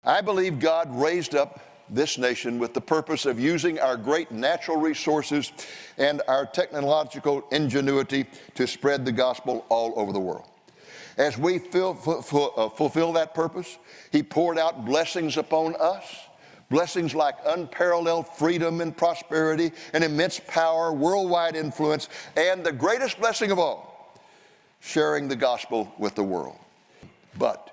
I believe God raised up this nation with the purpose of using our great natural resources and our technological ingenuity to spread the gospel all over the world. As we fulfill that purpose, He poured out blessings upon us, blessings like unparalleled freedom and prosperity and immense power, worldwide influence, and the greatest blessing of all, sharing the gospel with the world. But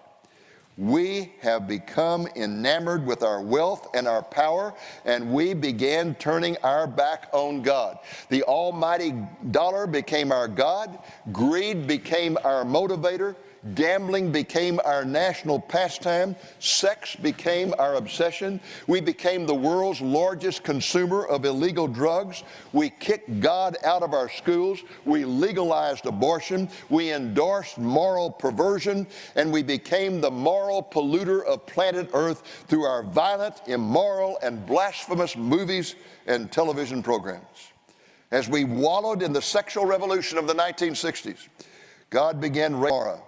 we have become enamored with our wealth and our power, and we began turning our back on God. The almighty dollar became our God. Greed became our motivator. Gambling became our national pastime. Sex became our obsession. We became the world's largest consumer of illegal drugs. We kicked God out of our schools. We legalized abortion. We endorsed moral perversion. And we became the moral polluter of planet Earth through our violent, immoral, and blasphemous movies and television programs. As we wallowed in the sexual revolution of the 1960s, God began raising.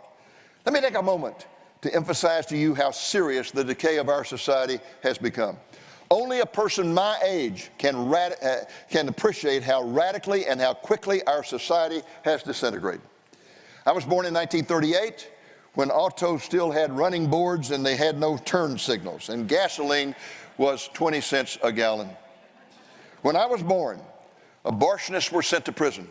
Let me take a moment to emphasize to you how serious the decay of our society has become. Only a person my age can appreciate how radically and how quickly our society has disintegrated. I was born in 1938 when autos still had running boards and they had no turn signals, and gasoline was 20 cents a gallon. When I was born, abortionists were sent to prison.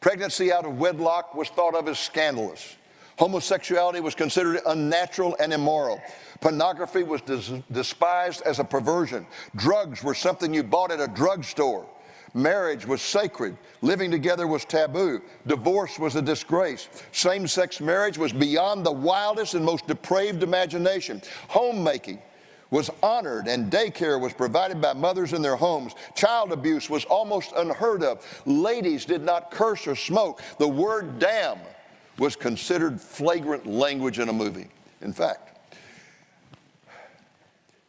Pregnancy out of wedlock was thought of as scandalous. Homosexuality was considered unnatural and immoral. Pornography was despised as a perversion. Drugs were something you bought at a drugstore. Marriage was sacred. Living together was taboo. Divorce was a disgrace. Same-sex marriage was beyond the wildest and most depraved imagination. Homemaking was honored, and daycare was provided by mothers in their homes. Child abuse was almost unheard of. Ladies did not curse or smoke. The word damn was considered flagrant language in a movie. In fact,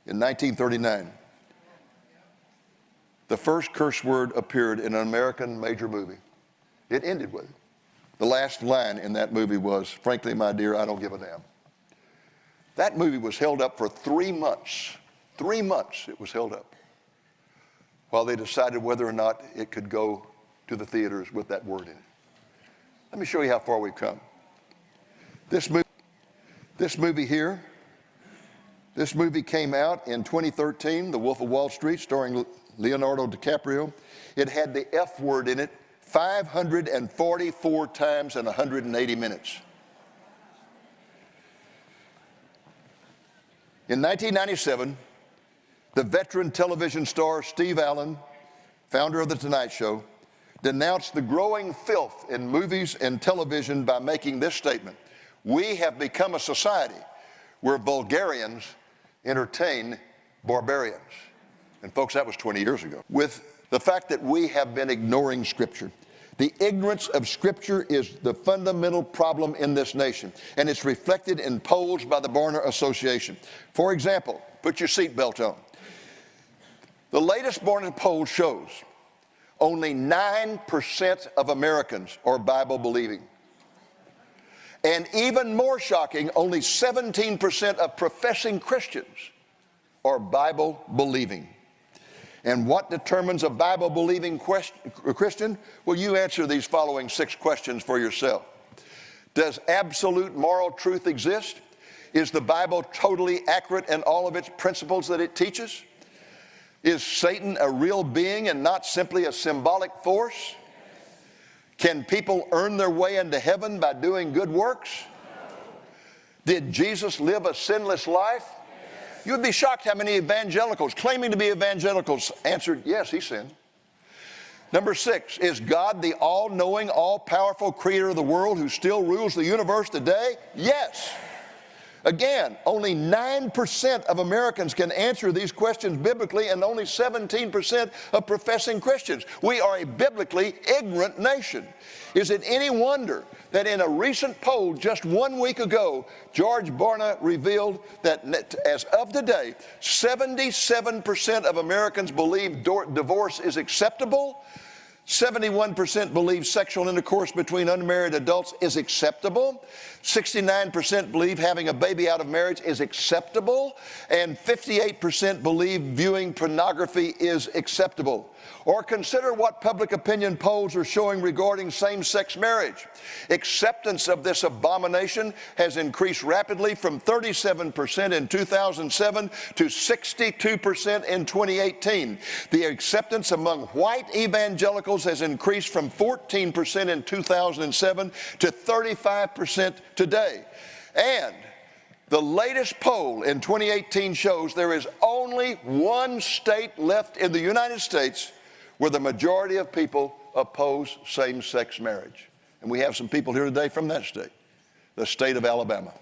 in 1939, the first curse word appeared in an American major movie. It ended with it. The last line in that movie was, "Frankly, my dear, I don't give a damn." That movie was held up for 3 months. 3 months it was held up while they decided whether or not it could go to the theaters with that word in it. Let me show you how far we've come. This movie here, this movie came out in 2013, The Wolf of Wall Street, starring Leonardo DiCaprio. It had the F word in it 544 times in 180 minutes. In 1997, the veteran television star Steve Allen, founder of The Tonight Show, denounced the growing filth in movies and television by making this statement: "We have become a society where vulgarians entertain barbarians." And folks, that was 20 years ago. With the fact that we have been ignoring Scripture. The ignorance of Scripture is the fundamental problem in this nation, and it's reflected in polls by the Barna Association. For example, put your seatbelt on. The latest Barna poll shows only 9% of Americans are Bible-believing. And even more shocking, only 17% of professing Christians are Bible-believing. And what determines a Bible-believing Christian? Well, you answer these following 6 questions for yourself. Does absolute moral truth exist? Is the Bible totally accurate in all of its principles that it teaches? Is Satan a real being and not simply a symbolic force? Can people earn their way into heaven by doing good works? Did Jesus live a sinless life? You would be shocked how many evangelicals, claiming to be evangelicals, answered, yes, he sinned. Number 6, is God the all-knowing, all-powerful creator of the world who still rules the universe today? Yes. Again, only 9% of Americans can answer these questions biblically, and only 17% of professing Christians. We are a biblically ignorant nation. Is it any wonder that in a recent poll just 1 week ago, George Barna revealed that as of today, 77% of Americans believe divorce is acceptable, 71% believe sexual intercourse between unmarried adults is acceptable. 69% believe having a baby out of marriage is acceptable. And 58% believe viewing pornography is acceptable. Or consider what public opinion polls are showing regarding same-sex marriage. Acceptance of this abomination has increased rapidly from 37% in 2007 to 62% in 2018. The acceptance among white evangelicals has increased from 14% in 2007 to 35% today. And the latest poll in 2018 shows there is only one state left in the United States where the majority of people oppose same-sex marriage. And we have some people here today from that state, the state of Alabama.